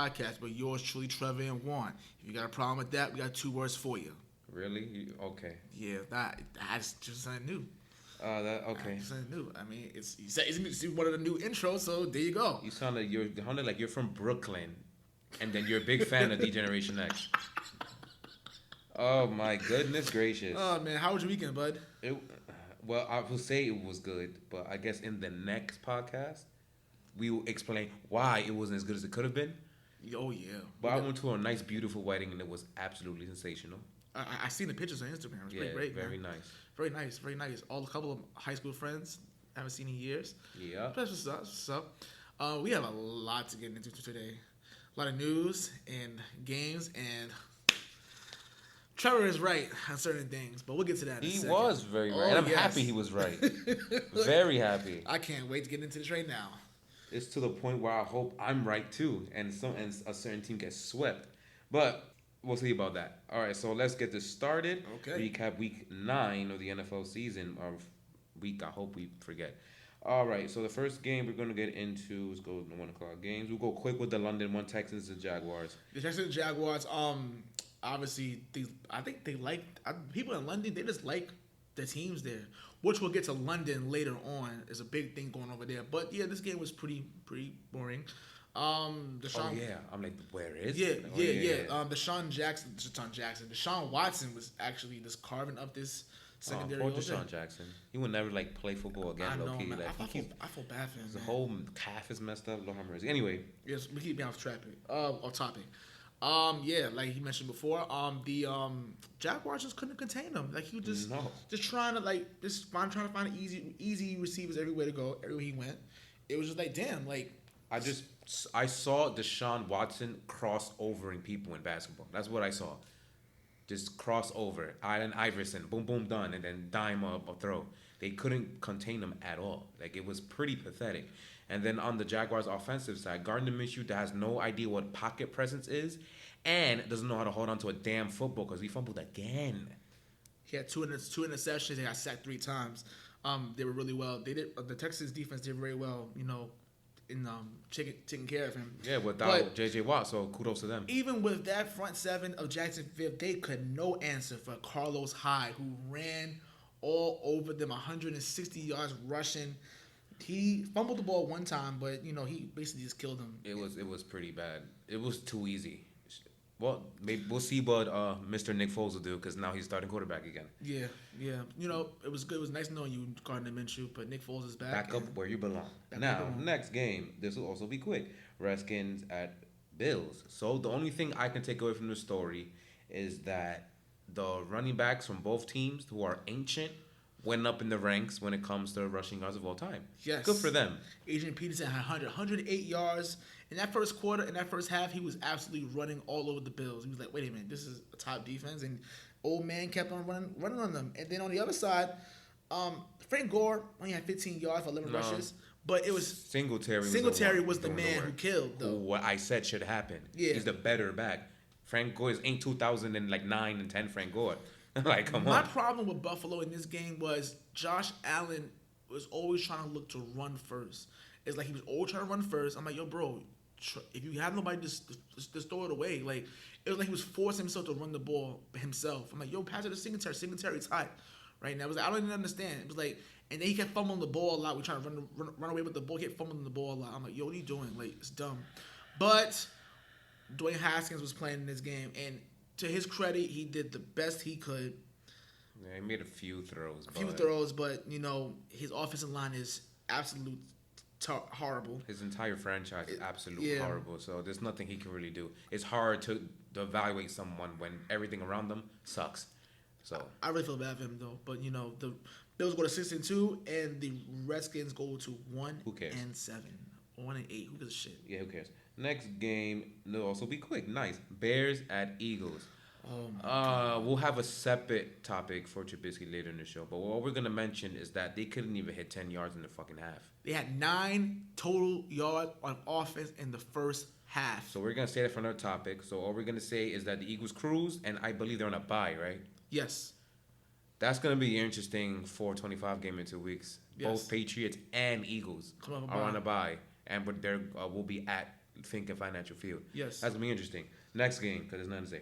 podcast, but yours truly, Trevor and Juan. If you got a problem with that, we got 2 words for you. Really? Okay. Yeah, that's just something new. Okay. That's something new. I mean, it's one of the new intros, so there you go. You sounded like you're from Brooklyn, and then you're a big fan of D Generation X. Oh my goodness gracious! Oh man, how was your weekend, bud? Well, I will say it was good, but I guess in the next podcast we will explain why it wasn't as good as it could have been. Oh yeah. But I went to a nice, beautiful wedding, and it was absolutely sensational. I seen the pictures on Instagram. It was pretty great, very man. nice. Very nice, very nice. All a couple of high school friends I haven't seen in years. Yeah. That's what's up. We have a lot to get into today. A lot of news and games, and Trevor is right on certain things, but we'll get to that in a second. He was very right, and I'm happy he was right. Very happy. I can't wait to get into this right now. It's to the point where I hope I'm right too, and a certain team gets swept. But we'll see about that. All right, so let's get this started. Okay. Recap week 9 of the NFL season, or week, I hope we forget. All right, so the first game we're going to get into, let's go to the 1 o'clock games. We'll go quick with the London one, Texans and Jaguars. The Texans and Jaguars, obviously, I think they like, people in London, they just like the teams there, which we'll get to London later on. There's a big thing going over there. But, yeah, this game was pretty boring. Yeah. I'm like, where is it? Yeah. Deshaun Watson was actually just carving up this secondary. Poor Deshaun Jackson. He will never play football again. I know, low key. man. Like, I feel bad for him. The whole calf is messed up. Lord have mercy. Anyway. Yes, we keep being off topic. Like he mentioned before, the Jaguars just couldn't contain him. Like he was just trying to find easy receivers everywhere to go, everywhere he went. It was just like, damn, like I saw Deshaun Watson cross overing people in basketball. That's what I saw. Just cross over. Allen Iverson, boom, boom, done, and then dime up a throw. They couldn't contain him at all. Like, it was pretty pathetic. And then on the Jaguars' offensive side, Gardner Minshew that has no idea what pocket presence is and doesn't know how to hold on to a damn football because he fumbled again. He had two interceptions. He got sacked 3 times. They were really well. The Texans defense did very well, in taking care of him. Yeah, without J.J. Watt, so kudos to them. Even with that front 7 of Jacksonville, they could no answer for Carlos Hyde, who ran all over them, 160 yards rushing. He fumbled the ball one time, but he basically just killed him. It was pretty bad. It was too easy. Well, maybe we'll see what Mr. Nick Foles will do because now he's starting quarterback again. Yeah. It was good. It was nice knowing you, Gardner Minshew, but Nick Foles is back. Back up where you belong. Now, next game. This will also be quick. Redskins at Bills. So the only thing I can take away from the story is that the running backs from both teams who are ancient went up in the ranks when it comes to rushing yards of all time. Yes. Good for them. Adrian Peterson had 108 yards. In that first quarter, in that first half, he was absolutely running all over the Bills. He was like, wait a minute, this is a top defense. And old man kept on running on them. And then on the other side, Frank Gore only had 15 yards for 11 rushes. But it was Singletary was the man who killed, though. What I said should happen. Yeah. He's the better back. Frank Gore ain't 2009 and 10 Frank Gore. Like, come on. My problem with Buffalo in this game was Josh Allen was always trying to look to run first. It's like he was always trying to run first. I'm like, yo, bro, if you have nobody, just throw it away. Like, it was like he was forcing himself to run the ball himself. I'm like, yo, pass it to Singletary. Singletary's hot right now. It was like, I don't even understand. It was like, and then he kept fumbling the ball a lot. We trying to run away with the ball. He kept fumbling the ball a lot. I'm like, yo, what are you doing? Like, it's dumb. But Dwayne Haskins was playing in this game, and to his credit, he did the best he could. Yeah, he made a few throws. But his offensive line is absolute horrible. His entire franchise is absolutely horrible. So there's nothing he can really do. It's hard to evaluate someone when everything around them sucks. So I really feel bad for him though. But the Bills go to 6-2, and the Redskins go to 1-7, 1-8. Who gives a shit? Yeah, who cares? Next game, it'll also be quick. Nice. Bears at Eagles. We'll have a separate topic for Trubisky later in the show, but what we're going to mention is that they couldn't even hit 10 yards in the fucking half. They had 9 total yards on offense in the first half. So we're going to say that for another topic. So all we're going to say is that the Eagles cruised, and I believe they're on a bye, right? Yes. That's going to be an interesting 4-25 game in 2 weeks. Yes. Both Patriots and Eagles are on a bye, and but we'll be at think in financial field. Yes. That's gonna be interesting. Next game, because there's nothing to say.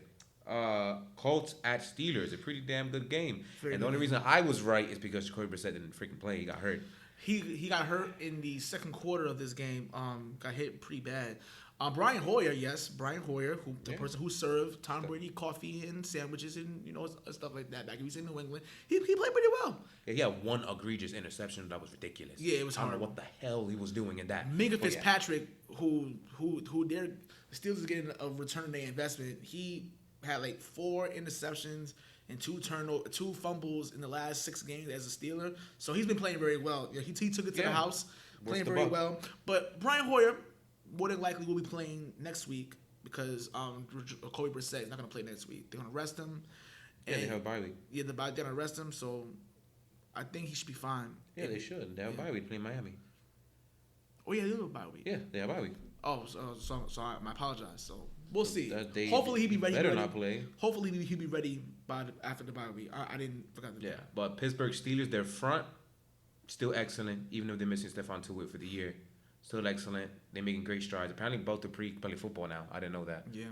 Colts at Steelers, a pretty damn good game. Very And the good only game. reason I was right is because Jacoby Brissett didn't freaking play. He got hurt. He got hurt in the second quarter of this game. Got hit pretty bad. Brian Hoyer, who the Yeah. person who served Tom Brady coffee and sandwiches and stuff like that back when he was in New England. He played pretty well. Yeah, he had one egregious interception that was ridiculous. Yeah, it was I don't know horrible. what the hell he was doing in that. Minka But yeah. Fitzpatrick, who the Steelers getting a return on their investment. He had like 4 interceptions and 2 fumbles in the last 6 games as a Steeler. So he's been playing very well. Yeah, he took it to the house, playing very well. But Brian Hoyer more than likely will be playing next week because Jacoby Brissett is not going to play next week. They're going to rest him. Yeah, they have a bye week. Yeah, they're going to rest him. So I think he should be fine. Yeah, they should. They have a bye week playing Miami. Oh yeah, they have a bye week. Yeah, they have a bye week. Oh, so I apologize. So we'll see. They Hopefully he'll be ready. Better not play. Hopefully he'll be ready after the bye week. I didn't forget that. Yeah, but Pittsburgh Steelers, their front still excellent, even if they're missing Stephon Tuitt for the year. Still excellent. They're making great strides. Apparently, both are play football now. I didn't know that. Yeah.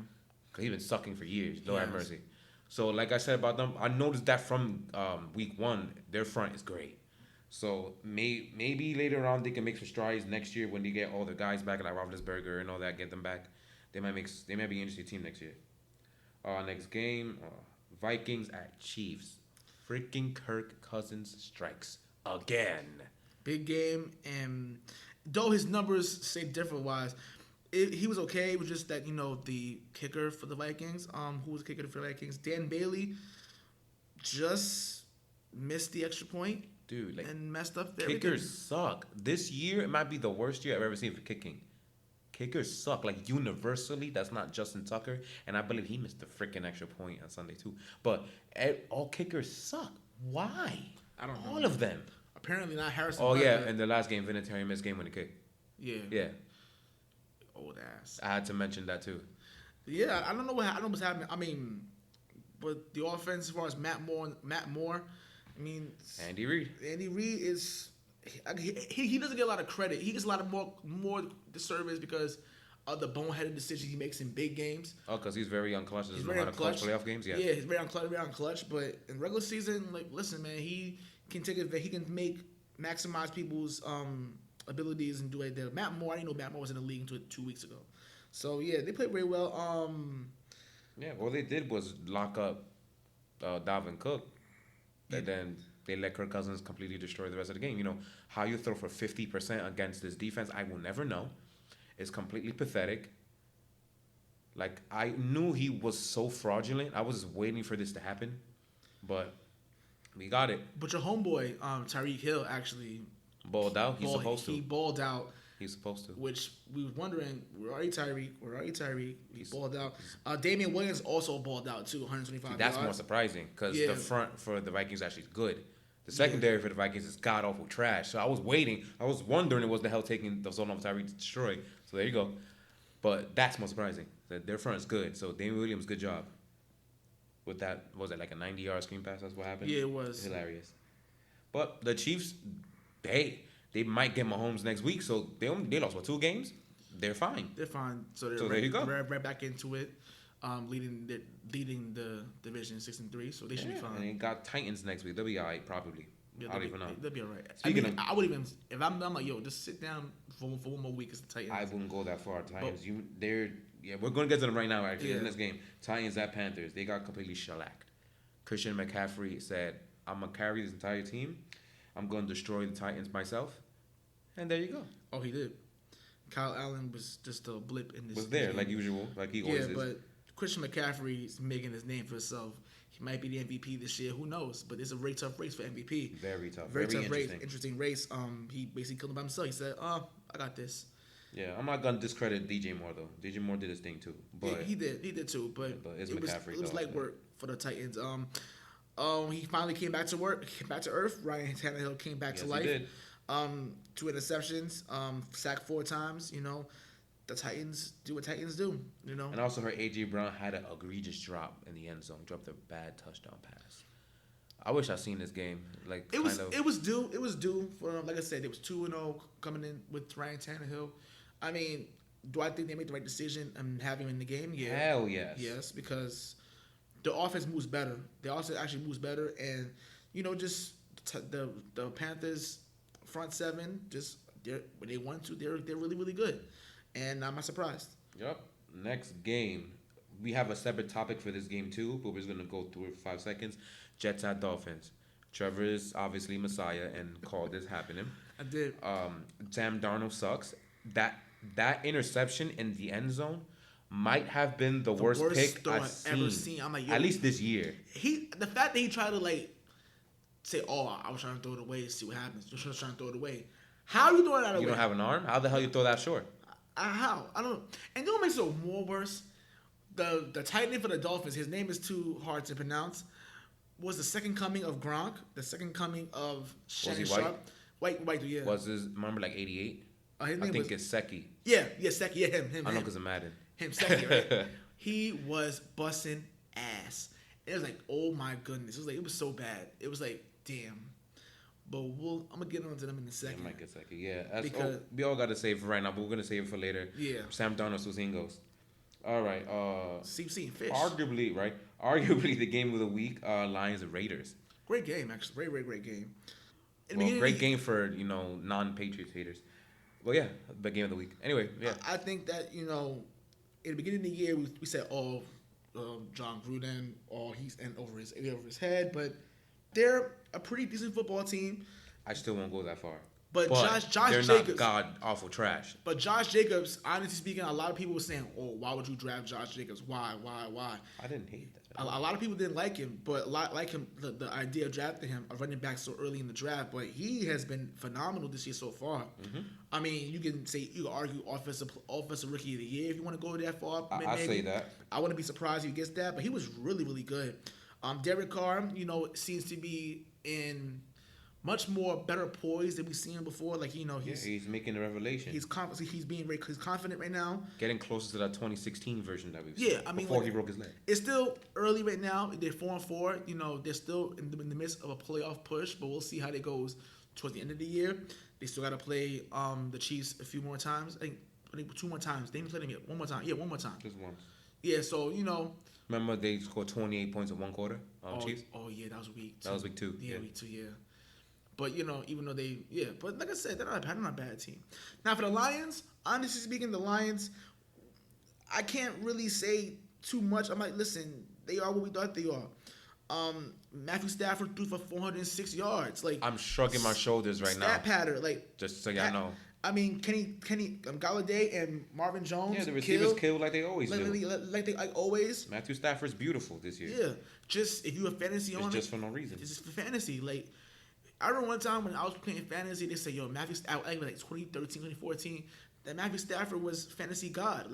Because he's been sucking for years. Lord have Yes. mercy. So, like I said about them, I noticed that from week 1, their front is great. So, maybe later on they can make some strides next year when they get all the guys back, like Roethlisberger and all that, get them back. They might be an interesting team next year. Next game, Vikings at Chiefs. Freaking Kirk Cousins strikes again. Big game, and though his numbers say different wise, he was okay. It was just that the kicker for the Vikings, who was the kicker for the Vikings, Dan Bailey, just missed the extra point. Dude, like, and messed up kickers everything. suck. This year, it might be the worst year I've ever seen for kicking. Kickers suck. Like, universally, that's not Justin Tucker. And I believe he missed the freaking extra point on Sunday, too. But all kickers suck. Why? I don't know. All of them. Apparently not Harrison. Oh, yeah. Butker. In the last game, Vinatieri missed game-winning kick. Yeah. Yeah. Old ass. I had to mention that, too. Yeah, I don't know what's happening. I mean, but the offense, as far as Matt Moore, I mean, Andy Reid is he doesn't get a lot of credit. He gets a lot of more disservice because of the boneheaded decisions he makes in big games. Oh, because he's very unclutch. He's Doesn't very know how to clutch unclutch. playoff games. Yeah. Yeah, he's very unclutch. But in regular season, like, listen, man, he can take it. He can maximize people's abilities and do it there. Matt Moore, I didn't know Matt Moore was in the league until 2 weeks ago. So yeah, they played very well. Yeah, all they did was lock up Dalvin Cook. And then they let Kirk Cousins completely destroy the rest of the game. How you throw for 50% against this defense, I will never know. It's completely pathetic. Like, I knew he was so fraudulent. I was waiting for this to happen. But we got it. But your homeboy, Tyreek Hill, actually Balled out. He's supposed to. He balled out. He's supposed to. Which we was wondering, where are you, Tyreek? He balled out. Damian Williams also balled out too, 125 That's yards. more surprising because Yeah. the front for the Vikings actually is good. The secondary for the Vikings is god awful trash. So I was waiting. I was wondering what the hell taking the zone of Tyreek to destroy. So there you go. But that's more surprising. Their front is good. So Damian Williams, good job. With that, was it like a 90-yard screen pass? That's what happened. Yeah, it was Hilarious. But the Chiefs, they might get Mahomes next week. So they lost 2 games. They're fine. They're fine. So there you go. Right back into it, leading the division 6-3. So they should be fine. And they got Titans next week. They'll be all right, probably. Yeah, I don't even know. They'll be all right. I would even if I'm like, yo, just sit down for one more week as the Titans. I wouldn't go that far. Titans, we're going to get to them right now. Actually, in this game, Titans at Panthers, they got completely shellacked. Christian McCaffrey said, "I'm gonna carry this entire team. I'm gonna destroy the Titans myself." And there you go. Oh, he did. Kyle Allen was just a blip in this. Was there like usual, like he always is. Yeah, but Christian McCaffrey is making his name for himself. He might be the MVP this year. Who knows? But it's a very tough race for MVP. Very tough. Very tough interesting. race. Interesting race. He basically killed him by himself. He said, I got this." Yeah, I'm not gonna discredit DJ Moore though. DJ Moore did his thing too, but yeah, he did too. But it's it was McCaffrey. It was light work for the Titans. He finally came back to work, came back to earth. Ryan Tannehill came back to life. He did. 2 interceptions, sacked 4 times. The Titans do what Titans do. And also, her AJ Brown had an egregious drop in the end zone. Dropped a bad touchdown pass. I wish I seen this game. It was due. It was due for, like I said, it was 2-0 coming in with Ryan Tannehill. I mean, Do I think they made the right decision and having him in the game? Yeah. Hell yes. Yes, because the offense moves better. The offense actually moves better, and just the Panthers front seven just when they want to, they're really really good, and I'm not surprised. Yep. Next game, we have a separate topic for this game too, but we're just gonna go through it for 5 seconds. Jets at Dolphins. Trevor is obviously Messiah and called this happening. I did. Sam Darnold sucks. That interception in the end zone might have been the worst pick I've ever seen. I'm like, at least this year. The fact that he tried to say, "Oh, I was trying to throw it away, see what happens." Just trying to throw it away. How you throwing that away? You don't have an arm? How the hell you throw that short? How? I don't know. And what makes it more worse? The tight end for the Dolphins, his name is too hard to pronounce, was the second coming of Gronk, the second coming of Shannon Sharp. White, yeah. Was his number 88? His name I think it's Seki. Yeah, Seki. Yeah, him. I know because of Madden. Him, Seki, right? He was busting ass. It was like, oh my goodness. It was so bad. It was like, damn. But I'm gonna get onto them in a second. Yeah, might get Seki. Yeah, we all got to save it right now, but we're gonna save it for later. Yeah. Sam Darnold, Susingos. All right. CC Fish. Arguably the game of the week. Lions and Raiders. Great game, actually. Great game. Great game for non-Patriots haters. Well, yeah, the game of the week. Anyway, yeah. I think that in the beginning of the year we said, John Gruden, he's in over his head, but they're a pretty decent football team. I still won't go that far. But Josh they're Jacobs, not god awful trash. But Josh Jacobs, honestly speaking, a lot of people were saying, "Oh, why would you draft Josh Jacobs? Why?" I didn't hate that. A lot of people didn't like him, but a lot like him. The idea of drafting him, of running back so early in the draft, but he has been phenomenal this year so far. Mm-hmm. I mean, you can argue offensive rookie of the year if you want to go that far. I say that. I wouldn't be surprised if he gets that, but he was really really good. Derek Carr, seems to be in much more better poise than we've seen him before. He's making a revelation. He's confident. He's confident right now. Getting closer to that 2016 version that we've seen. Yeah, I mean, before he broke his leg. It's still early right now. They're 4-4. They're still in the midst of a playoff push, but we'll see how it goes towards the end of the year. They still got to play the Chiefs a few more times. I think 2 more times. They didn't play them yet. One more time. Yeah, one more time. Just once. Yeah, so Remember they scored 28 points in one quarter. Chiefs. Oh yeah, that was week 2. That was week 2. Yeah, week 2. Yeah. But even though but like I said, they're not a bad team. Now for the Lions, honestly speaking, the Lions, I can't really say too much. I'm like, listen, they are what we thought they are. Matthew Stafford threw for 406 yards. I'm shrugging my shoulders right now. Stat pattern, just so y'all know. I mean, Kenny Galladay and Marvin Jones. Yeah, the receivers kill like they always do. Like always. Matthew Stafford's beautiful this year. Yeah, just if you a fantasy owner, just for no reason. It's just for fantasy. I remember one time when I was playing fantasy, they said, Matthew Stafford, 2013, 2014, that Matthew Stafford was fantasy god.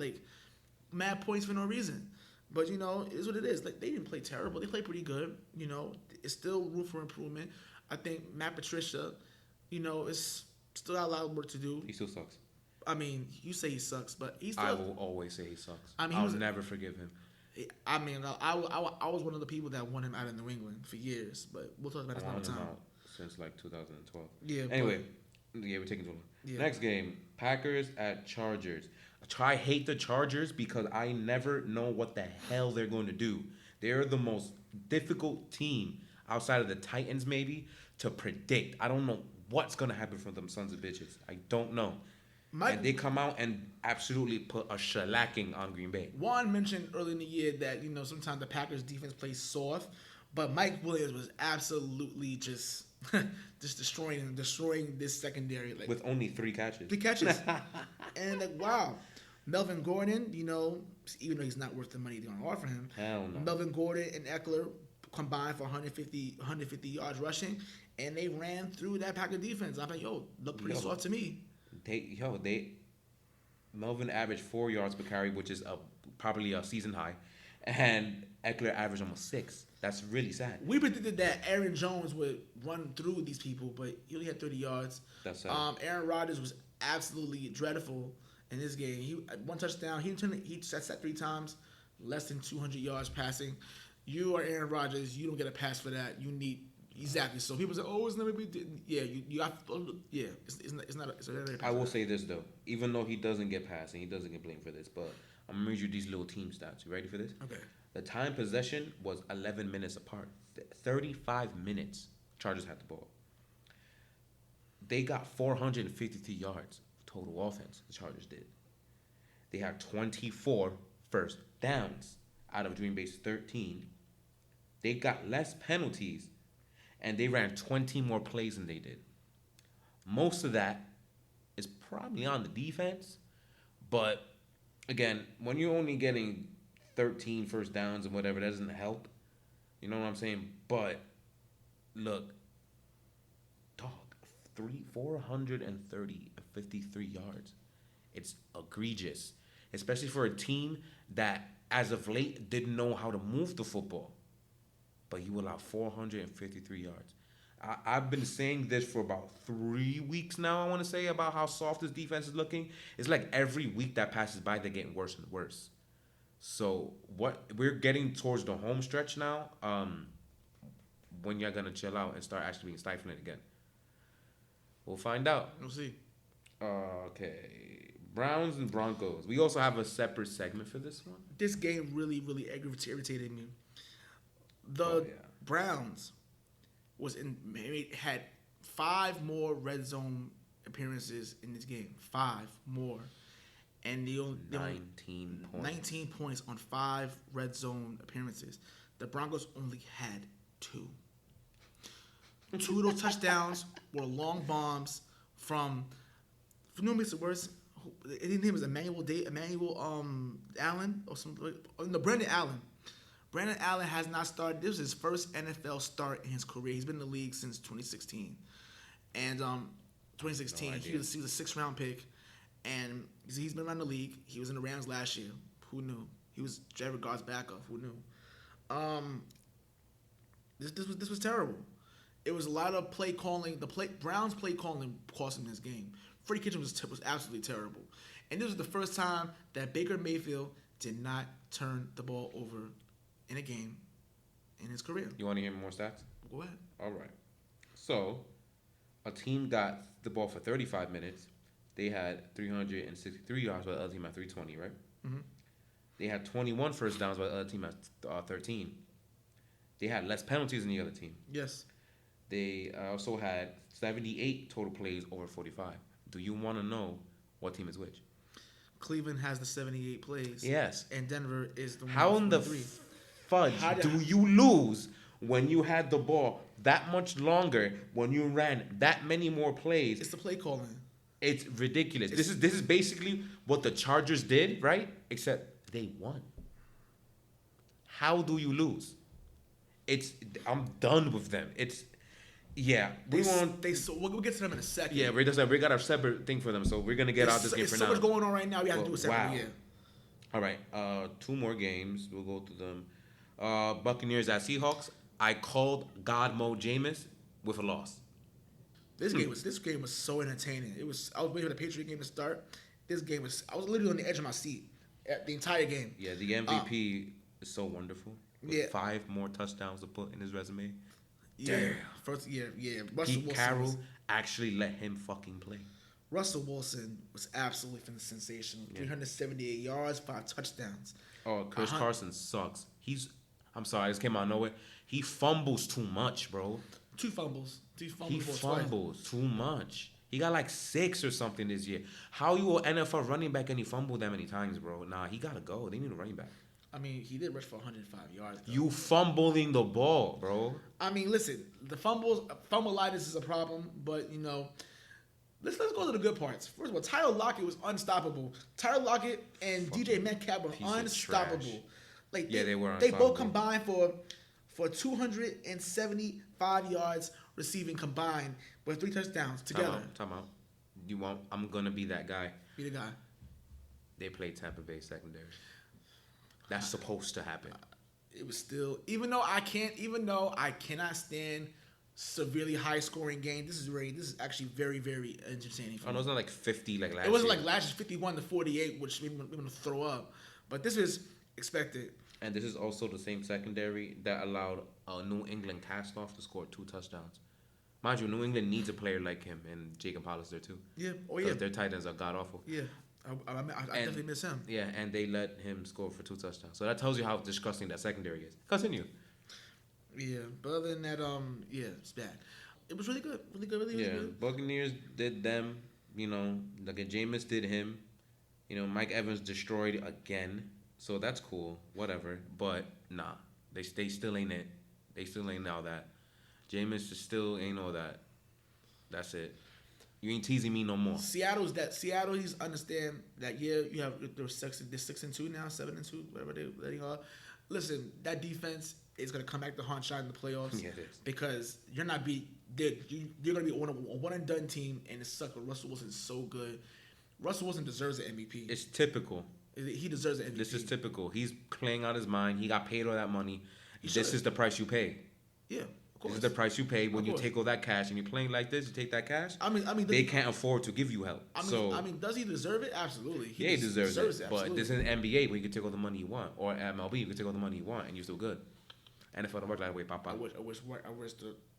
Mad points for no reason. But, it is what it is. They didn't play terrible. They played pretty good. It's still room for improvement. I think Matt Patricia, is still got a lot of work to do. He still sucks. I mean, you say he sucks, but he's still... I will always say he sucks. I mean, I'll never forgive him. I mean, I was one of the people that wanted him out of New England for years, but we'll talk about this another time. Since 2012. Yeah. Anyway, we're taking too long. Yeah. Next game, Packers at Chargers. I hate the Chargers because I never know what the hell they're going to do. They're the most difficult team outside of the Titans maybe to predict. I don't know what's going to happen from them sons of bitches. I don't know. And they come out and absolutely put a shellacking on Green Bay. Juan mentioned early in the year that, sometimes the Packers defense plays soft, but Mike Williams was absolutely just destroying this secondary with only 3 catches. 3 catches. And wow. Melvin Gordon, even though he's not worth the money they're gonna offer him. Hell no. Melvin Gordon and Eckler combined for 150 yards rushing, and they ran through that Packer defense. I'm like, look pretty soft to me. Melvin averaged 4 yards per carry, which is probably a season high, and Eckler averaged almost 6. That's really sad. We predicted that Aaron Jones would run through these people, but he only had 30 yards. That's sad. Aaron Rodgers was absolutely dreadful in this game. He had 1 touchdown. He set 3 times, less than 200 yards passing. You are Aaron Rodgers. You don't get a pass for that. You need Exactly. So people say, "Oh, it's never be." Yeah, you got. Yeah, it's not. It's I will say this though, even though he doesn't get passed and he doesn't get blamed for this, but I'm gonna read you these little team stats. You ready for this? Okay. The time possession was 11 minutes apart. 35 minutes. Chargers had the ball. They got 453 yards total offense. The Chargers did. They had 24 first downs out of Green Bay's 13. They got less penalties, and they ran 20 more plays than they did. Most of that is probably on the defense, but again, when you're only getting 13 first downs and whatever, that doesn't help. You know what I'm saying? But look, dog, 453 yards. It's egregious, especially for a team that, as of late, didn't know how to move the football. But you allowed 453 yards. I've been saying this for about 3 weeks now, I want to say, about how soft this defense is looking. It's like every week that passes by, they're getting worse and worse. So we're getting towards the home stretch now, when you're going to chill out and start actually being stifling again. We'll find out. We'll see. Okay. Browns and Broncos. We also have a separate segment for this one. This game really, really irritated me. The Browns had 5 more red zone appearances in this game. 5 more. And they only 19 points. 19 points on 5 red zone appearances. The Broncos only had 2. 2 of those touchdowns were long bombs from no makes it worse. His name is Emmanuel Allen or something. No, Brandon Allen. Brandon Allen has not started. This is his first NFL start in his career. He's been in the league since 2016. And 2016, he was a 6th-round pick. And he's been around the league. He was in the Rams last year. Who knew? He was Jared Goff's backup. Who knew? This was terrible. It was a lot of play calling. Browns play calling cost him this game. Freddie Kitchens was absolutely terrible. And this was the first time that Baker Mayfield did not turn the ball over in a game in his career. You want to hear more stats? Go ahead. All right. So, a team got the ball for 35 minutes. They had 363 yards, while the other team had 320, right? Mm-hmm. They had 21 first downs, while the other team had 13. They had less penalties than the other team. Yes. They also had 78 total plays over 45. Do you want to know what team is which? Cleveland has the 78 plays. Yes. And Denver is the one. How in the fudge do you lose when you had the ball that much longer, when you ran that many more plays? It's the play calling. It's ridiculous. This is basically what the Chargers did, right? Except they won. How do you lose? I'm done with them. We'll get to them in a second. Yeah, we got a separate thing for them, so we're gonna get out this game for now. There's so much going on right now. We have to do a second. Wow. Yeah. All right. 2 more games. We'll go through them. Buccaneers at Seahawks. I called God Mo Jameis with a loss. This game was so entertaining. I was waiting for the Patriot game to start. I was literally on the edge of my seat the entire game. Yeah, the MVP is so wonderful. With 5 more touchdowns to put in his resume. Yeah. Damn. First, yeah. Pete Carroll actually let him fucking play. Russell Wilson was absolutely sensational. 378 yards, 5 touchdowns. Oh, Chris Carson sucks. I'm sorry, this came out of nowhere. He fumbles too much, bro. 2 fumbles. He fumbles too much. He got like 6 or something this year. How you an NFL running back and he fumbled that many times, bro? Nah, he gotta go. They need a running back. I mean, he did rush for 105 yards. Though. You fumbling the ball, bro. I mean, listen, the fumbleitis is a problem, but let's go to the good parts. First of all, Tyler Lockett was unstoppable. Tyler Lockett and DJ Metcalf were unstoppable. They were. They both combined for 275 yards receiving combined with 3 touchdowns together. Time out. I'm gonna be that guy. Be the guy. They played Tampa Bay secondary. That's supposed to happen. It was still, even though I cannot stand severely high scoring games. This is actually very, very entertaining. No, it's not like 50 like last year. It wasn't like last year 51-48, which made me want to throw up. But this was expected. And this is also the same secondary that allowed a New England cast-off to score 2 touchdowns. Mind you, New England needs a player like him and Jacob Hollister too. Yeah. Oh yeah. Because their tight ends are god awful. Yeah. I definitely miss him. Yeah, and they let him score for 2 touchdowns. So that tells you how disgusting that secondary is. Continue. Yeah, but other than that, yeah, it's bad. It was really good, really good. Buccaneers did them. Like Jameis did him. Mike Evans destroyed again. So that's cool, whatever. But nah, they still ain't it. They still ain't all that. Jameis still ain't all that. That's it. You ain't teasing me no more. Seattle, he's understand that you have they're 6-2 now, 7-2, whatever they are. Listen, that defense is gonna come back to haunt shot in the playoffs. Yeah, it is. Because you're not you're gonna be on a one and done team, and it sucks. Russell Wilson's so good. Russell Wilson deserves an MVP. It's typical. He deserves an MVP. This is typical. He's playing out his mind. He got paid all that money. This is the price you pay. Yeah. This is the price you pay when you take all that cash and you're playing like this. You take that cash. I mean, they can't afford to give you help. Does he deserve it? Absolutely. He deserves it. But this is an NBA where you can take all the money you want, or MLB you can take all the money you want and you're still good. NFL don't work that way, Papa.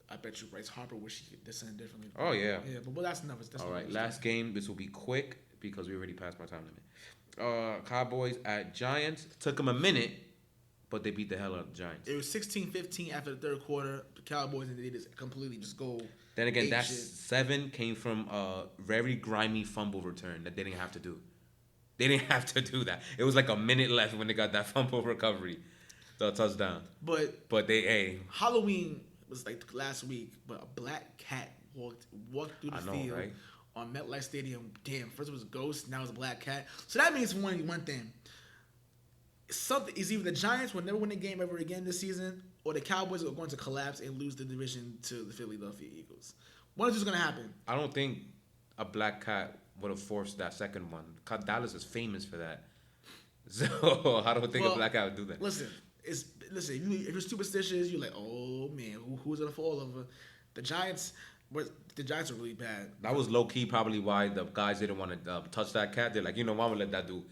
I bet you Bryce Harper wish he could descend differently. Oh yeah. Yeah, but that's enough. All right, last game. This will be quick because we already passed my time limit. Cowboys at Giants. Took them a minute. But they beat the hell out of the Giants. It was 16-15 after the third quarter. The Cowboys, and they just completely just go. Then again, that 7 came from a very grimy fumble return that they didn't have to do. They didn't have to do that. It was like a minute left when they got that fumble recovery, the touchdown. But they Halloween was like last week, but a black cat walked through the field right? on MetLife Stadium. Damn, first it was a ghost, now it's a black cat. So that means one thing. Something is either the Giants will never win a game ever again this season, or the Cowboys are going to collapse and lose the division to the Philadelphia Eagles. One is just going to happen. I don't think a black cat would have forced that second one. Dallas is famous for that, so I don't think a black cat would do that. Listen, if you're superstitious, you're like, oh man, who's gonna fall over? The Giants are really bad. That was low key probably why the guys didn't want to touch that cat. They're like, I'm gonna let that dude.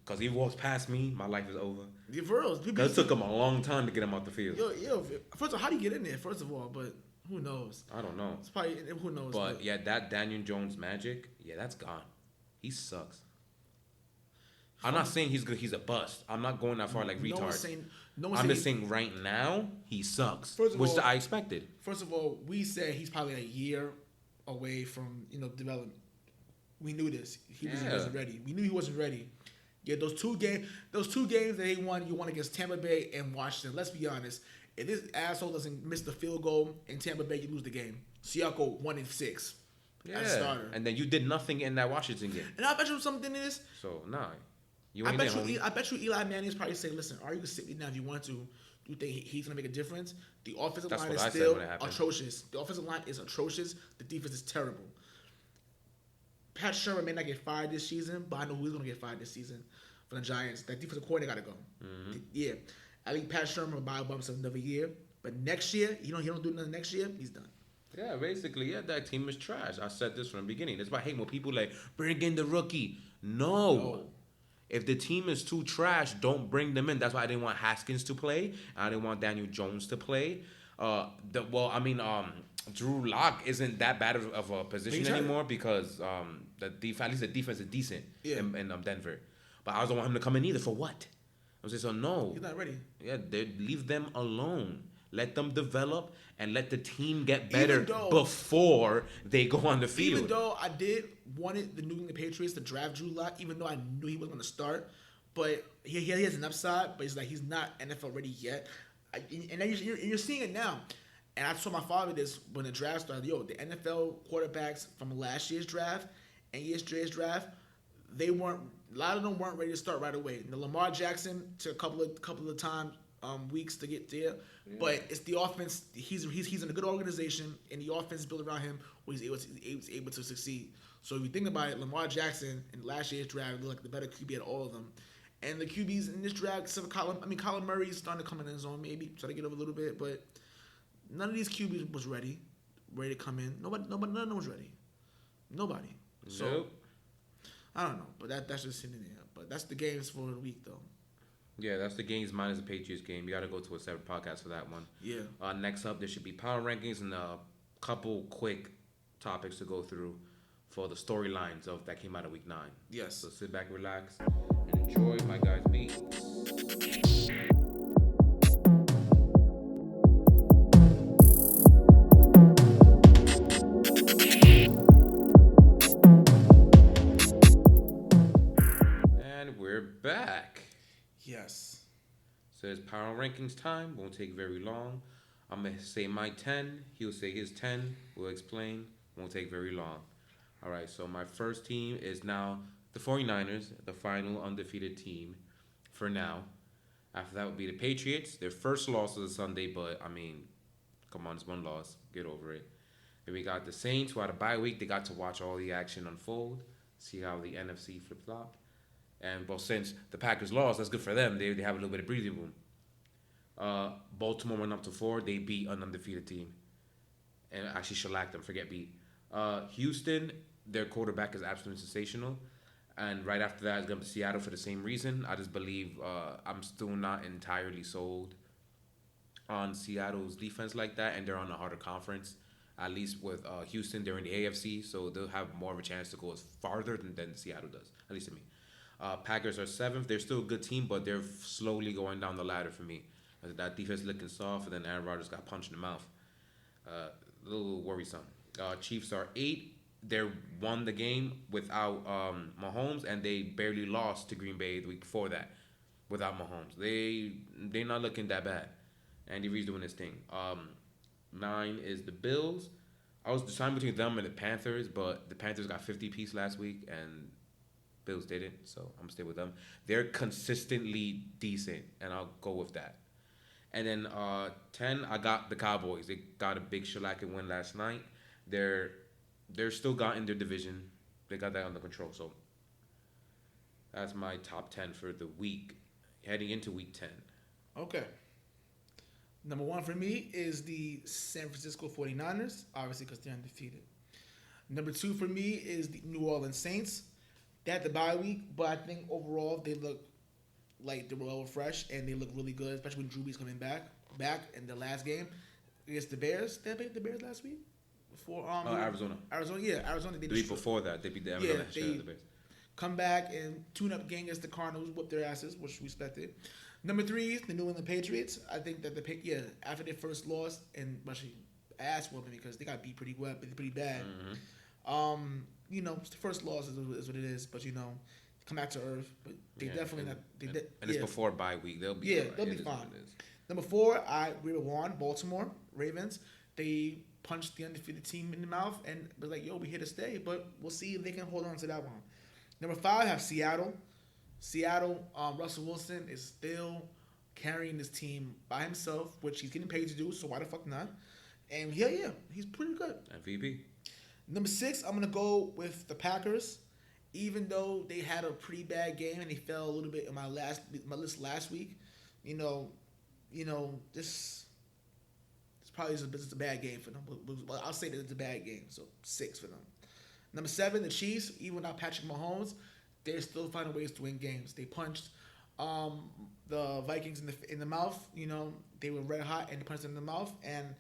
Because he walks past me, my life is over. Yeah, for real. It took him a long time to get him out the field. Yo, first of all, how do you get in there, first of all? But who knows? I don't know. It's probably, who knows? But yeah, that Daniel Jones magic, that's gone. He sucks. I'm not saying he's good. He's a bust. I'm not going that far like retard. I'm just saying right now, he sucks, which I expected. First of all, we said he's probably a year away from development. We knew this. He wasn't ready. We knew he wasn't ready. Yeah, those two games that he won, you won against Tampa Bay and Washington. Let's be honest. If this asshole doesn't miss the field goal in Tampa Bay, you lose the game. So y'all go 1-6 as a starter. And then you did nothing in that Washington game. And I bet you something in this. So, nah. I bet you Eli Manning's probably saying, listen, are you going to sit me now if you want to? Do you think he's going to make a difference? The offensive line is still atrocious. The offensive line is atrocious. The defense is terrible. Pat Shermer may not get fired this season, but I know who's going to get fired this season for the Giants. That defensive coordinator got to go. Mm-hmm. Yeah. I think Pat Shermer will buy himself another year. But next year, he don't do nothing next year, he's done. Yeah, basically, that team is trash. I said this from the beginning. That's why I hate when people bring in the rookie. No. If the team is too trash, don't bring them in. That's why I didn't want Haskins to play. I didn't want Daniel Jones to play. Drew Lock isn't that bad of a position anymore because at least the defense is decent in Denver. But I don't want him to come in either. For what? I was just so no. He's not ready. Yeah, leave them alone. Let them develop and let the team get better before they go on the field. Even though I did wanted the New England Patriots to draft Drew Lock, even though I knew he wasn't going to start, but he has an upside, but he's not NFL ready yet. And you're seeing it now. And I told my father this when the draft started. The NFL quarterbacks from last year's draft and yesterday's draft, a lot of them weren't ready to start right away. The Lamar Jackson took a couple of times, weeks to get there, but it's the offense. He's in a good organization, and the offense is built around him where he's able to succeed. So if you think about it, Lamar Jackson in last year's draft looked like the better QB at all of them. And the QBs in this draft, except for Colin Murray is starting to come in his own, maybe try to get over a little bit, but none of these QBs was ready to come in. None of them was ready. Nobody. Nope. So I don't know, but that's just sitting there. But that's the games for the week, though. Yeah, that's the games minus the Patriots game. You got to go to a separate podcast for that one. Yeah. Next up, there should be power rankings and a couple quick topics to go through for the storylines of that came out of week 9. Yes. So sit back, relax, and enjoy my guys' beat. And we're back. Yes. So it's power rankings time. Won't take very long. I'm going to say my 10. He'll say his 10. We'll explain. Won't take very long. All right, so my first team is now the 49ers, the final undefeated team for now. After that would be the Patriots. Their first loss was a Sunday, but, I mean, come on, it's one loss. Get over it. Then we got the Saints, who had a bye week. They got to watch all the action unfold, see how the NFC flip-flopped. And, well, since the Packers lost, that's good for them. They have a little bit of breathing room. Baltimore went up to 4. They beat an undefeated team. And actually shellacked them. Forget beat. Houston, their quarterback is absolutely sensational. And right after that, it's going to be Seattle for the same reason. I just believe I'm still not entirely sold on Seattle's defense like that. And they're on a harder conference. At least with Houston, they're in the AFC. So they'll have more of a chance to go as farther than Seattle does. At least to me. Packers are 7th. They're still a good team, but they're slowly going down the ladder for me. That defense looking soft, and then Aaron Rodgers got punched in the mouth. A little worrisome. Chiefs are 8. They won the game without Mahomes, and they barely lost to Green Bay the week before that without Mahomes. They're not looking that bad. Andy Reid's doing his thing. 9 is the Bills. I was deciding between them and the Panthers, but the Panthers got 50 piece last week, and Bills didn't, so I'm going to stay with them. They're consistently decent, and I'll go with that. And then 10, I got the Cowboys. They got a big shellacking win last night. They're still got in their division. They got that under control. So that's my top 10 for the week, heading into week 10. Okay. Number 1 for me is the San Francisco 49ers, obviously because they're undefeated. Number 2 for me is the New Orleans Saints. They had the bye week, but I think overall they look like they were well refreshed and they look really good, especially when Drew Brees coming back in the last game against the Bears. They beat the Bears last week before Arizona. Arizona. They the week before that they beat the Arizona. Yeah, they come back and tune-up game against the Cardinals, whoop their asses, which we expected. Number 3 is the New England Patriots. I think that after their first loss and actually ass whooping because they got beat pretty bad. Mm-hmm. It's the first loss is what it is, but come back to earth. But they definitely not. And it's before bye week. They'll be they'll be fine. Number 4, I agree with Juan. Baltimore Ravens. They punched the undefeated team in the mouth and was like, "Yo, we here to stay." But we'll see if they can hold on to that one. Number 5, I have Seattle. Russell Wilson is still carrying this team by himself, which he's getting paid to do. So why the fuck not? And yeah, he's pretty good. MVP. Number 6, I'm gonna go with the Packers, even though they had a pretty bad game and they fell a little bit in my list last week. This probably is a bad game for them. But I'll say that it's a bad game, so 6 for them. Number 7, the Chiefs, even without Patrick Mahomes, they're still finding ways to win games. They punched the Vikings in the mouth. They were red hot and they punched them in the mouth and.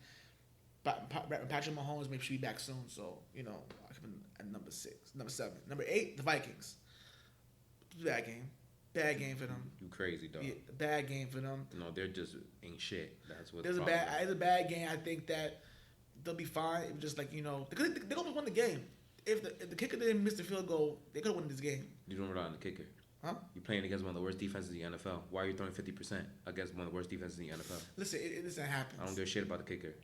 Patrick Mahomes may be back soon, so I give him at number 6, number 7, number 8, the Vikings. Bad game for them. You crazy dog. Yeah, bad game for them. No, they're just ain't shit. That's what. It's a bad game. I think that they'll be fine. It was just like they're gonna win the game. If the kicker didn't miss the field goal, they could have won this game. You don't rely on the kicker. Huh? You're playing against one of the worst defenses in the NFL. Why are you throwing 50% against one of the worst defenses in the NFL? Listen, it happens. I don't give a shit about the kicker.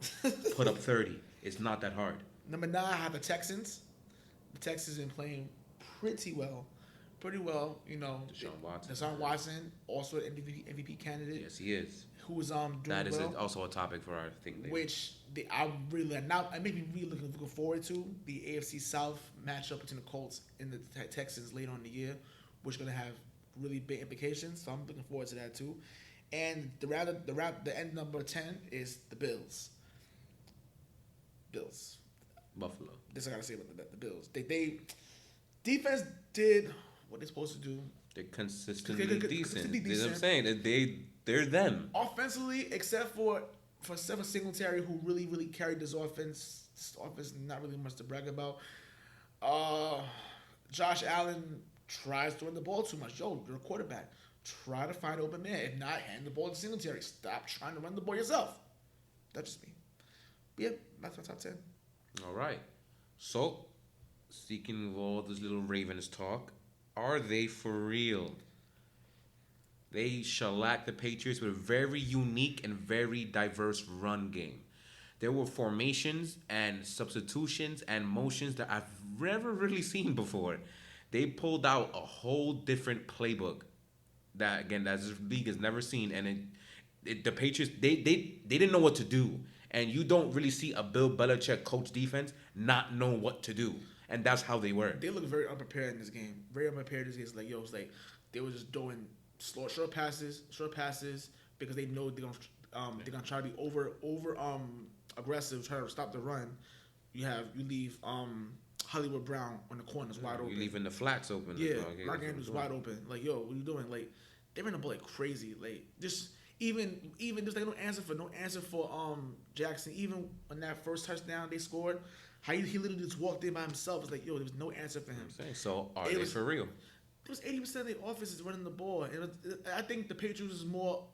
Put up 30. It's not that hard. Number 9, I have the Texans. The Texans have been playing pretty well. Deshaun Watson, also an MVP candidate. Yes, he is. Who is doing that is well. Also a topic for our thing later. Which I make me really looking forward to the AFC South matchup between the Colts and the Texans later on in the year, which is going to have really big implications. So I'm looking forward to that too. And the end number 10 is the Bills. Buffalo. This I gotta say about the Bills. They defense did what they're supposed to do. They're consistently decent. Consistently You know what I'm decent. saying? They're them. Offensively, except for Singletary, who really carried this offense. This offense not really much to brag about. Josh Allen tries to run the ball too much. Yo, you're a quarterback. Try to find open man. If not, hand the ball to Singletary. Stop trying to run the ball yourself. That's just me. But yeah, that's my top 10. All right. So, speaking of all this little Ravens talk, are they for real? They shellacked the Patriots with a very unique and very diverse run game. There were formations and substitutions and motions that I've never really seen before. They pulled out a whole different playbook that this league has never seen, and the Patriots they didn't know what to do, and you don't really see a Bill Belichick coach defense not know what to do, and that's how they were. They look very unprepared in this game. Very unprepared in this game. It's like it's like they were just doing short passes because they know they're gonna try to be over aggressive, try to stop the run. You leave Hollywood Brown on the corners wide open. You're leaving the flats open. Yeah, Mark Andrews wide open. Like, yo, what are you doing? Like, they ran the ball like crazy. Like, just even there's like no answer for Jackson. Even on that first touchdown they scored, how he literally just walked in by himself. It's like, yo, there was no answer for him. So are they for real? It was 80% of the offense is running the ball, and I think the Patriots was more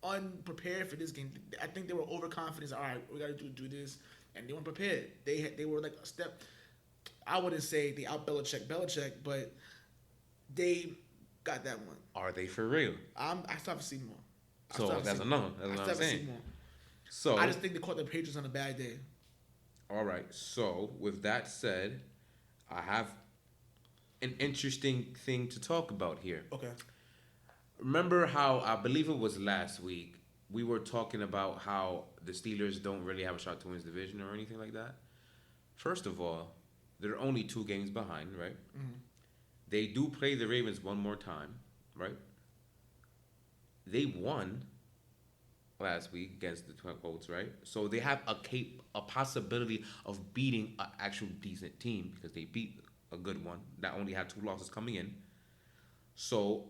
unprepared for this game. I think they were overconfident. All right, we got to do this, and they weren't prepared. They were like a step. I wouldn't say they out Belichick, but they got that one. Are they for real? I still have to see more. So that's another. That's what I'm saying. So I just think they caught the Patriots on a bad day. All right. So with that said, I have an interesting thing to talk about here. Okay. Remember how I believe it was last week we were talking about how the Steelers don't really have a shot to win this division or anything like that? First of all, they're only 2 games behind, right? Mm-hmm. They do play the Ravens one more time, right? They won last week against the Colts, right? So they have a possibility of beating an actual decent team because they beat a good one that only had 2 losses coming in. So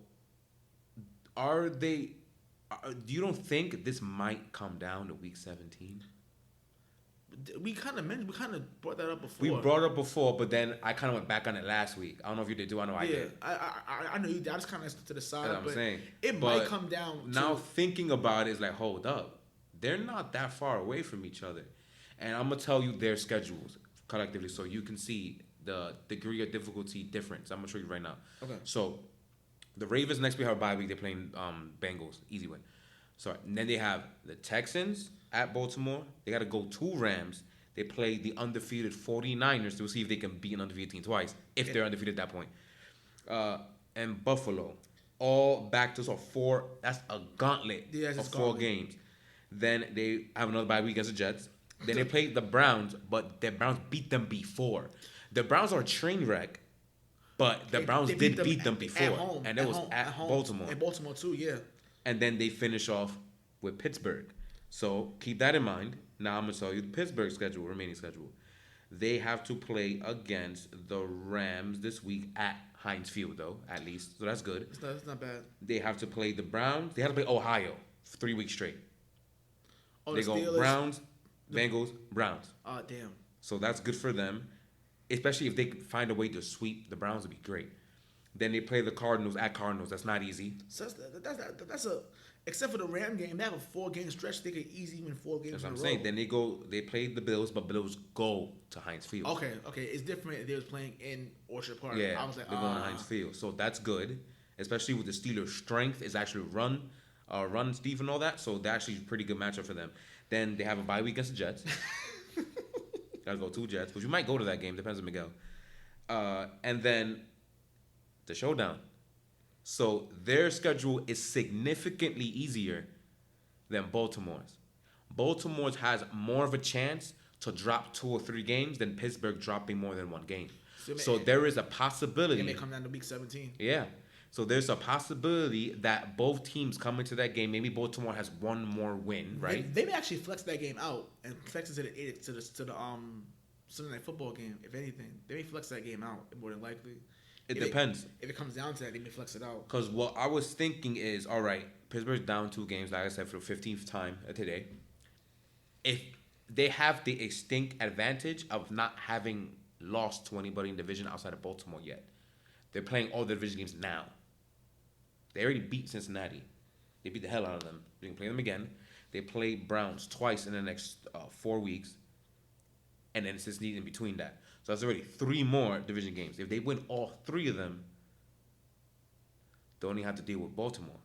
do you don't think this might come down to week 17? We kind of brought that up before. We brought it up before, but then I kind of went back on it last week. I don't know if you did too. I know I did. I know you did. I just kind of to the side. That's what I'm saying. It might come down now thinking about it is like, hold up. They're not that far away from each other. And I'm going to tell you their schedules collectively so you can see the degree of difficulty difference. I'm going to show you right now. Okay. So the Ravens next week have a bye week. They're playing Bengals. Easy win. So and then they have the Texans at Baltimore. They got to go to Rams. They play the undefeated 49ers to see if they can beat an undefeated team twice, if they're undefeated at that point. And Buffalo, all back to 4. That's a gauntlet of 4 games. Then they have another bye week against the Jets. Then they play the Browns, but the Browns beat them before. The Browns are a train wreck, but the Browns did beat them before. At home, and it was at Baltimore. At Baltimore too, yeah. And then they finish off with Pittsburgh. So keep that in mind. Now I'm going to tell you the Pittsburgh remaining schedule. They have to play against the Rams this week at Heinz Field, though, at least. So that's good. It's not bad. They have to play the Browns. They have to play Ohio for 3 weeks straight. They go Steelers, Browns, Bengals, Browns. Oh, damn. So that's good for them, especially if they find a way to sweep the Browns. Would be great. Then they play the Cardinals at Cardinals. That's not easy. So that's a except for the Ram game, they have a 4-game stretch. They could easily win 4 games. That's what I'm saying. Then they play the Bills, but Bills go to Heinz Field. Okay. It's different if they was playing in Orchard Park. Yeah, I was like, they're going to Heinz Field. So that's good, especially with the Steelers' strength is actually run Steve and all that. So that's actually a pretty good matchup for them. Then they have a bye week against the Jets. Gotta go 2 Jets, but you might go to that game. Depends on Miguel. And then the showdown. So their schedule is significantly easier than Baltimore's. Baltimore's has more of a chance to drop 2 or 3 games than Pittsburgh dropping more than 1 game. So there is a possibility. It may come down to week 17. Yeah. So there's a possibility that both teams come into that game. Maybe Baltimore has 1 more win, right? They may actually flex that game out and flex it to the Sunday Night Football game. If anything, they may flex that game out more than likely. It depends. If it comes down to that, they may flex it out. Because what I was thinking is, all right, Pittsburgh's down 2 games, like I said, for the 15th time today. If they have the distinct advantage of not having lost to anybody in the division outside of Baltimore yet. They're playing all the division games now. They already beat Cincinnati. They beat the hell out of them. They can play them again. They play Browns twice in the next 4 weeks. And then Cincinnati in between that. So that's already 3 more division games. If they win all 3 of them, they only have to deal with Baltimore.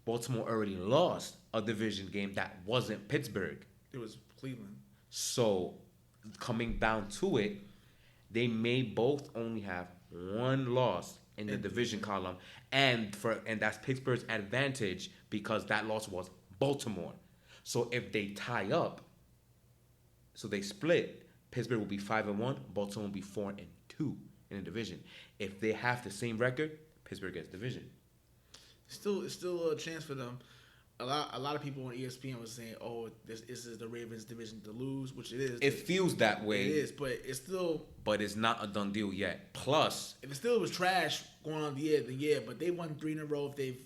Baltimore already lost a division game that wasn't Pittsburgh. It was Cleveland. So, coming down to it, they may both only have 1 loss in the division column, and that's Pittsburgh's advantage because that loss was Baltimore. So if they tie up, so they split, Pittsburgh will be 5-1, Baltimore will be 4-2 in the division. If they have the same record, Pittsburgh gets division. It's still a chance for them. A lot of people on ESPN was saying, "Oh, this is the Ravens' division to lose," which it is. It feels that way. It is, but it's still. But it's not a done deal yet. Plus, if it still was trash going on the year, then yeah. But they won 3 in a row. If they've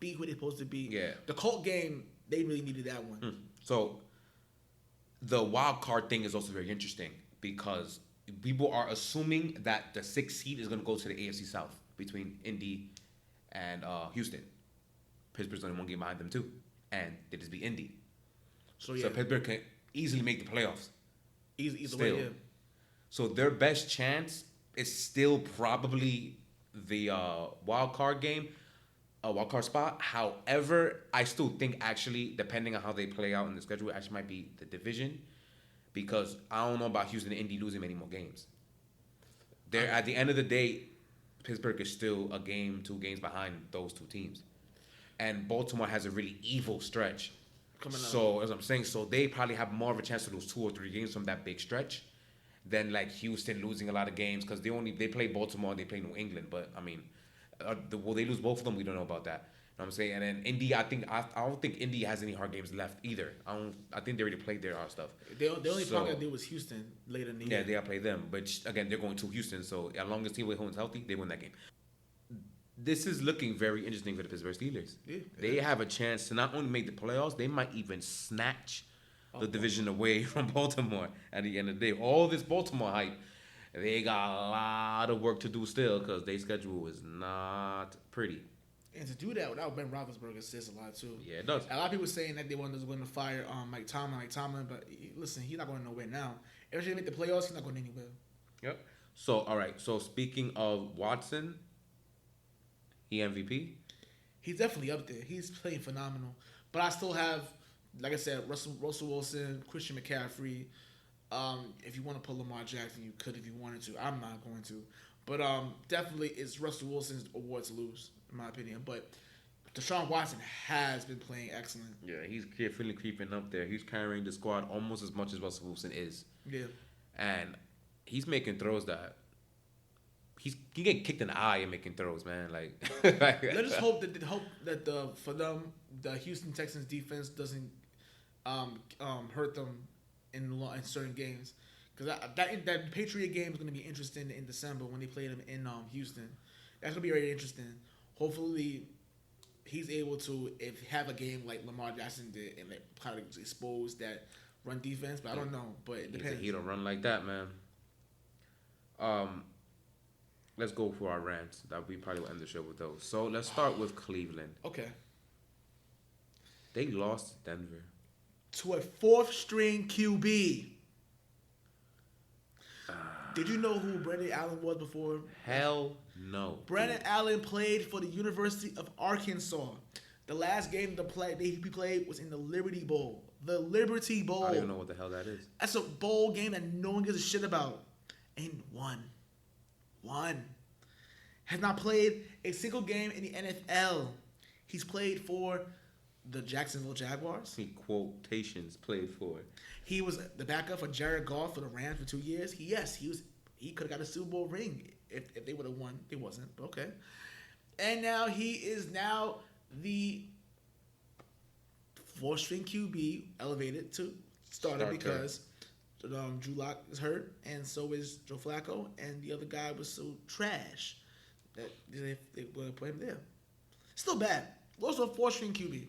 beat who they're supposed to beat, yeah. The Colt game, they really needed that one. So, the wild card thing is also very interesting because people are assuming that the 6th seed is going to go to the AFC South between Indy and Houston. Pittsburgh's only 1 game behind them too, and they just beat Indy. So Pittsburgh can easily make the playoffs. Either way, yeah. So their best chance is still probably the wild card game, a wild card spot. However, I still think actually, depending on how they play out in the schedule, it actually might be the division, because I don't know about Houston and Indy losing many more games. They're at the end of the day, Pittsburgh is still a game, 2 games behind those 2 teams. And Baltimore has a really evil stretch. So, as I'm saying, so they probably have more of a chance to lose 2 or 3 games from that big stretch than like Houston losing a lot of games, because they play Baltimore and they play New England. But, I mean, will they lose both of them? We don't know about that. You know what I'm saying? And then Indy, I don't think Indy has any hard games left either. I think they already played their hard stuff. The only problem I did was Houston later in the year. Yeah, they gotta play them. But, again, they're going to Houston. So, as long as T.Y. Hilton's healthy, they win that game. This is looking very interesting for the Pittsburgh Steelers. Yeah, they have a chance to not only make the playoffs, they might even snatch the division away from Baltimore at the end of the day. All this Baltimore hype, they got a lot of work to do still because their schedule is not pretty. And to do that without Ben Roethlisberger says a lot too. Yeah, it does. A lot of people saying that they were going to fire Mike Tomlin, but listen, he's not going nowhere now. If they make the playoffs, he's not going anywhere. Yep. So, all right. So, speaking of Watson, he MVP? He's definitely up there. He's playing phenomenal. But I still have, like I said, Russell Wilson, Christian McCaffrey. If you want to put Lamar Jackson, you could if you wanted to. I'm not going to. But definitely it's Russell Wilson's award to lose, in my opinion. But Deshaun Watson has been playing excellent. Yeah, he's carefully creeping up there. He's carrying the squad almost as much as Russell Wilson is. Yeah. And he's making throws that... He getting kicked in the eye and making throws, man. Like, let's just hope that the Houston Texans defense doesn't hurt them in certain games, because that Patriot game is going to be interesting in December when they play them in Houston. That's going to be very interesting. Hopefully, he's able to have a game like Lamar Jackson did and like kind of expose that run defense. But I don't know. But it depends. He don't run like that, man. Let's go for our rants. That we probably will end the show with those. So let's start with Cleveland. Okay. They lost to Denver. To a 4th-string QB. Did you know who Brandon Allen was before? Hell no. Brandon Allen played for the University of Arkansas. The last game he played was in the Liberty Bowl. The Liberty Bowl. I don't even know what the hell that is. That's a bowl game that no one gives a shit about. And won. Has not played a single game in the NFL. He's played for the Jacksonville Jaguars. He quotations played for. He was the backup for Jared Goff for the Rams for 2 years. He could have got a Super Bowl ring if they would have won. They wasn't, but okay. And now he is the 4th-string QB elevated to starter because Drew Lock is hurt, and so is Joe Flacco, and the other guy was so trash that they would put him there. Still bad. Also a 4-string QB.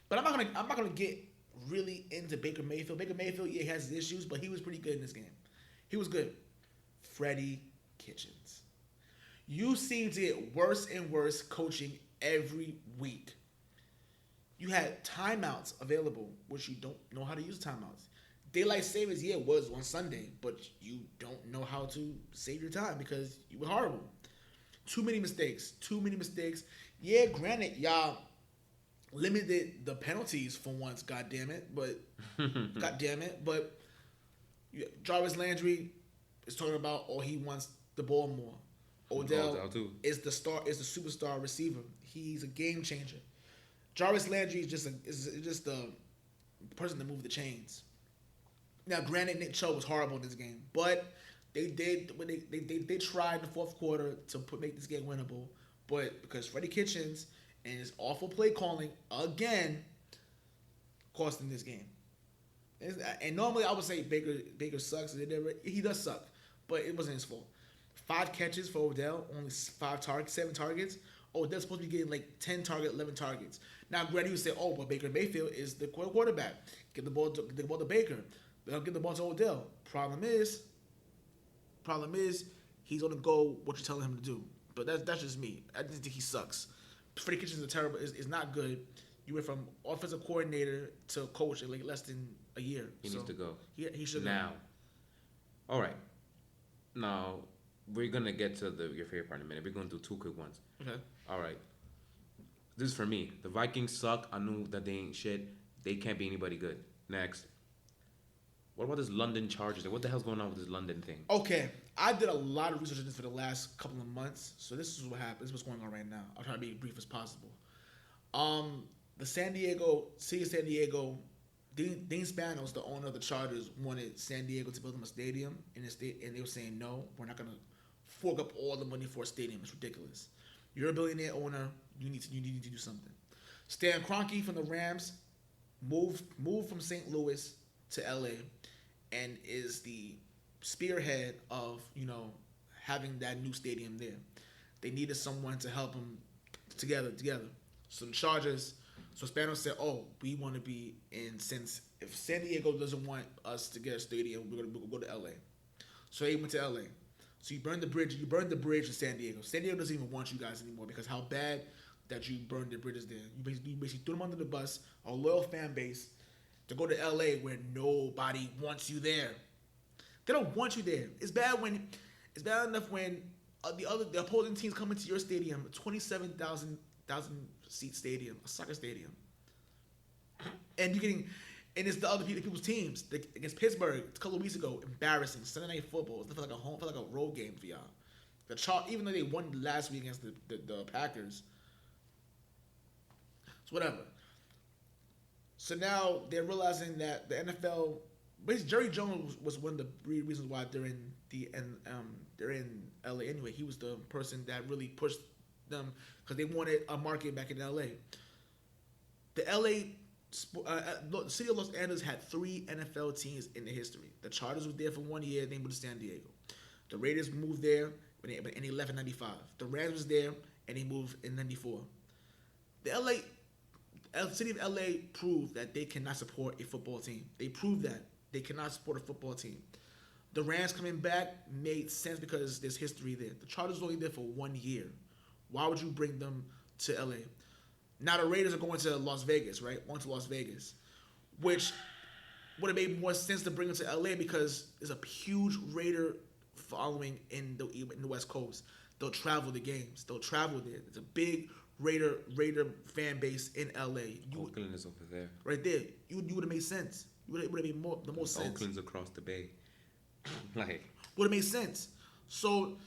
But I'm not gonna get really into Baker Mayfield. Baker Mayfield, yeah, he has his issues, but he was pretty good in this game. He was good. Freddie Kitchens. You seem to get worse and worse coaching every week. You had timeouts available, which you don't know how to use timeouts. Daylight savings, yeah, was on Sunday, but you don't know how to save your time because you were horrible. Too many mistakes. Yeah, granted, y'all limited the penalties for once, but Jarvis Landry is talking about he wants the ball more. Odell is the superstar receiver. He's a game changer. Jarvis Landry is just the person to move the chains. Now, granted, Nick Chubb was horrible in this game, but they tried in the fourth quarter to make this game winnable, but because Freddie Kitchens and his awful play calling again cost them this game. And normally I would say Baker sucks. He does suck, but it wasn't his fault. 5 catches for Odell, only 7 targets. Odell's supposed to be getting like 10 targets, 11 targets. Now, granted, he would say, but Baker Mayfield is the quarterback. Get the ball to Baker. They'll get the ball to Odell. Problem is, he's gonna go what you're telling him to do. But that's just me. I just think he sucks. Freddie Kitchens is not good. You went from offensive coordinator to coach in like less than a year. He needs to go. He should now. Go. All right. Now we're gonna get to your favorite part in a minute. We're gonna do 2 quick ones. Okay. All right. This is for me. The Vikings suck. I knew that they ain't shit. They can't be anybody good. Next. What about this London Chargers? What the hell's going on with this London thing? Okay, I did a lot of research on this for the last couple of months, so this is what happened. This is what's going on right now. I'll try to be as brief as possible. The city of San Diego, Dean Spanos, the owner of the Chargers, wanted San Diego to build them a stadium, and they were saying no, we're not gonna fork up all the money for a stadium. It's ridiculous. You're a billionaire owner. You need to do something. Stan Kroenke from the Rams moved from St. Louis to LA and is the spearhead of having that new stadium there. They needed someone to help them together. So the Chargers, Spanos said, we want to be in, since if San Diego doesn't want us to get a stadium, we're gonna go to LA. So they went to LA. So you burned the bridge in San Diego. San Diego doesn't even want you guys anymore because how bad that you burned the bridges there. You basically threw them under the bus, a loyal fan base, to go to LA where nobody wants you there. They don't want you there. It's bad enough when the opposing teams come into your stadium, 27,000 seat stadium, a soccer stadium, and it's the other people's teams. Against Pittsburgh a couple of weeks ago, embarrassing. Sunday Night Football. It felt like a road game for y'all. Even though they won last week against the Packers, it's whatever. So now they're realizing that the NFL, basically Jerry Jones was one of the reasons why they're in LA anyway. He was the person that really pushed them because they wanted a market back in LA. The city of Los Angeles had 3 NFL teams in the history. The Chargers were there for 1 year, they moved to San Diego. The Raiders moved there, and they left in 95. The Rams was there, and they moved in 94. The city of LA proved that they cannot support a football team. They proved that they cannot support a football team. The Rams coming back made sense because there's history there. The Chargers were only there for 1 year. Why would you bring them to LA? Now the Raiders are going to Las Vegas, right? Going to Las Vegas, which would have made more sense to bring them to LA because there's a huge Raider following in the West Coast. They'll travel the games. They'll travel there. It's a big Raider fan base in LA. Oakland is over there. Right there. You would have made sense. You would have made the most sense. Oakland's across the bay. Would have made sense. So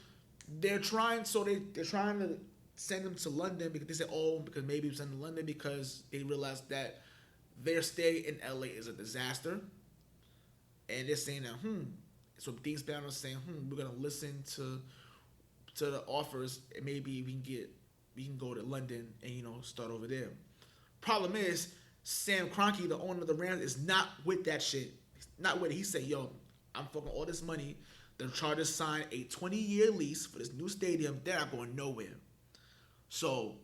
they're trying to send them to London because they said, because maybe we send them to London because they realized that their stay in LA is a disaster. And they're saying that, So Dean Spanos is saying, we're gonna listen to the offers and maybe we can go to London and start over there. Problem is, Sam Kroenke, the owner of the Rams, is not with that shit. He's not with it. He said, "Yo, I'm fucking all this money. The Chargers signed a 20-year lease for this new stadium. They're not going nowhere." So,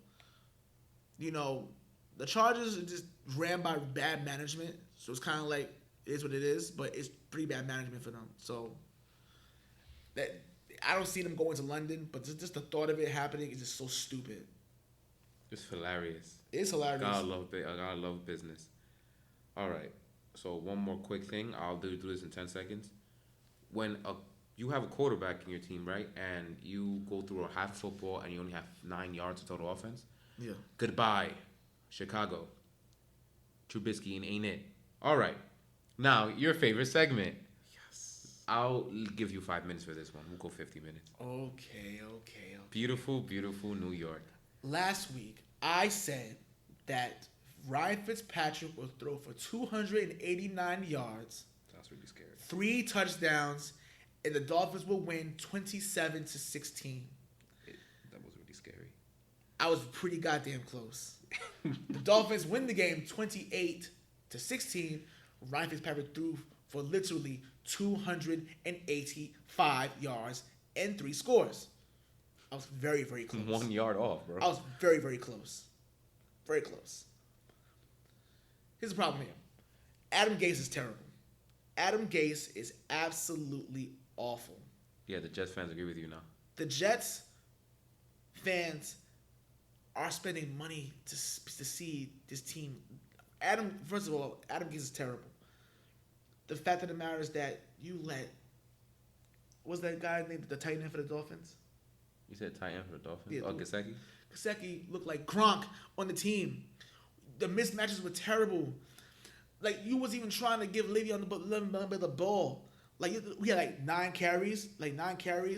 the Chargers are just ran by bad management. So it's kind of like it is what it is, but it's pretty bad management for them. So that I don't see them going to London, but just the thought of it happening is just so stupid. It's hilarious. It's hilarious. I gotta love business. All right. So one more quick thing. I'll do this in 10 seconds. When you have a quarterback in your team, right, and you go through a half football and you only have 9 yards of total offense. Yeah. Goodbye, Chicago. Trubisky ain't it. All right. Now your favorite segment. Yes. I'll give you 5 minutes for this one. We'll go 50 minutes. Okay. Beautiful, beautiful New York. Last week, I said that Ryan Fitzpatrick will throw for 289 yards. That's really scary. 3 touchdowns, and the Dolphins will win 27-16. That was really scary. I was pretty goddamn close. The Dolphins win the game 28-16. Ryan Fitzpatrick threw for literally 285 yards and 3 scores. I was very, very close. 1 yard off, bro. I was very, very close. Very close. Here's the problem here. Adam Gase is terrible. Adam Gase is absolutely awful. Yeah, the Jets fans agree with you now. The Jets fans are spending money to see this team. First of all, Adam Gase is terrible. The fact of the matter is that you let, what's that guy named the tight end for the Dolphins? You said tight end for the Dolphins? Yeah, Gesicki? Gesicki looked like Gronk on the team. The mismatches were terrible. Like, you was even trying to give Le'Veon the ball. Like, we had like 9 carries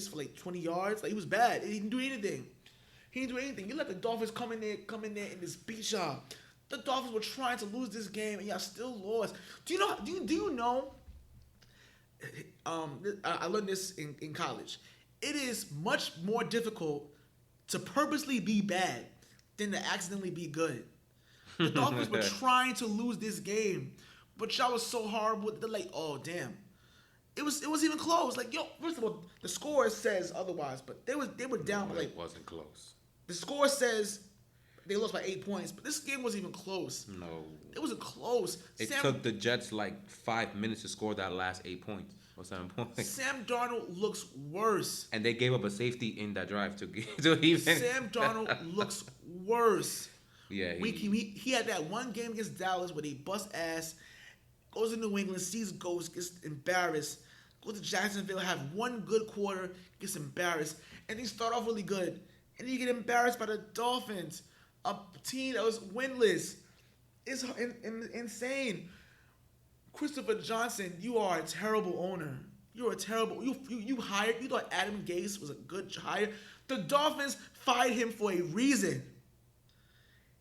for like 20 yards. Like, he was bad. He didn't do anything. You let the Dolphins come in there and just beat y'all. The Dolphins were trying to lose this game, and y'all still lost. Do you know? I learned this in college. It is much more difficult to purposely be bad than to accidentally be good. The Dolphins were trying to lose this game, but y'all was so horrible. They're like, oh damn, it was even close. Like, yo, first of all, the score says otherwise, but they were down. No, like, it wasn't close. The score says they lost by 8 points, but this game wasn't even close. No, it wasn't close. It took the Jets like 5 minutes to score that last 8 points or 7 points. Sam Darnold looks worse, and they gave up a safety in that drive to even. Sam Darnold looks worse. Yeah, he had that one game against Dallas where they bust ass, goes to New England, sees ghosts, gets embarrassed, goes to Jacksonville, have one good quarter, gets embarrassed, and they start off really good, and then you get embarrassed by the Dolphins, a team that was winless. It's insane. Christopher Johnson, you are a terrible owner. You're a terrible. You hired. You thought Adam Gase was a good hire. The Dolphins fired him for a reason.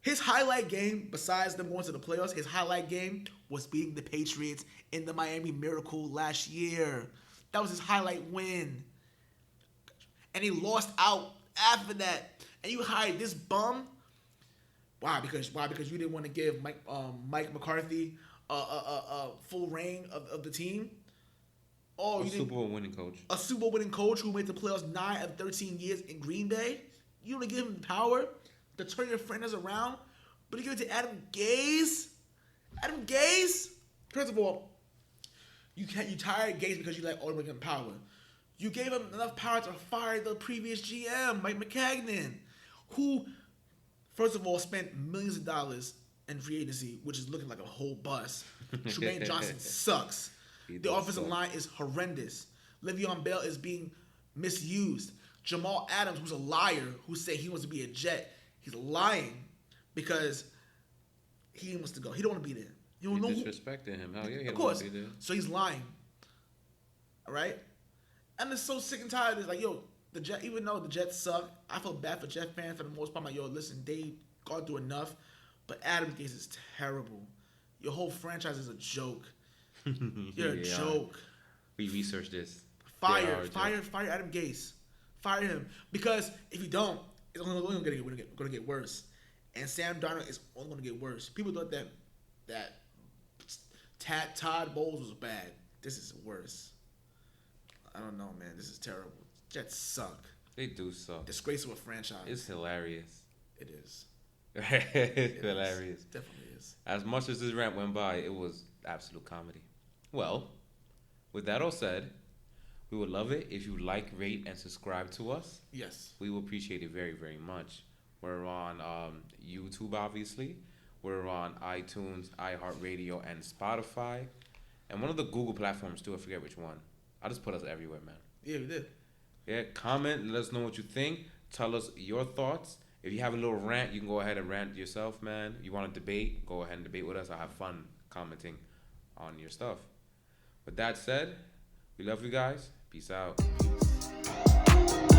His highlight game, besides them going to the playoffs, his highlight game was beating the Patriots in the Miami Miracle last year. That was his highlight win. And he lost out after that. And you hired this bum. Why? Because you didn't want to give Mike McCarthy a full reign of the team. Oh, a Super Bowl winning coach. A Super Bowl winning coach who made the playoffs 9 out of 13 years in Green Bay. You want to give him the power to turn your franchise around, but you give it to Adam Gase. Adam Gase. First of all, you tired Gase because you like Oregon power. You gave him enough power to fire the previous GM, Mike McCagnon, who, first of all, spent millions of dollars in free agency, which is looking like a whole bust. Trumaine Johnson sucks. The offensive line is horrendous. Le'Veon Bell is being misused. Jamal Adams, who's a liar, who said he wants to be a Jet, he's lying because he wants to go. He don't want to be there. You disrespected him. Hell yeah, of course. So he's lying. All right? I'm just so sick and tired. It's like, yo, the Jet. Even though the Jets suck, I feel bad for Jet fans for the most part. I'm like, yo, listen, they gone through enough. But Adam Gase is terrible. Your whole franchise is a joke. You're a joke. We researched this. Fire Adam Gase. Fire him, because if you don't, it's only going to get worse. And Sam Darnold is only going to get worse. People thought that Todd Bowles was bad. this is worse. I don't know, man. This is terrible. Jets suck. They do suck. Disgrace of a franchise. It's hilarious. It is. It's hilarious. Is. Definitely is. As much as this rant went by, it was absolute comedy. Well, with that all said, we would love it if you like, rate, and subscribe to us. Yes. We will appreciate it very, very much. We're on YouTube, obviously. We're on iTunes, iHeartradio, and Spotify. And one of the Google platforms, too. I forget which one. I'll just put us everywhere, man. Yeah, we did. Yeah, comment. Let us know what you think. Tell us your thoughts. If you have a little rant, you can go ahead and rant yourself, man. You want to debate, go ahead and debate with us. I'll have fun commenting on your stuff. With that said, we love you guys. Peace out. Peace.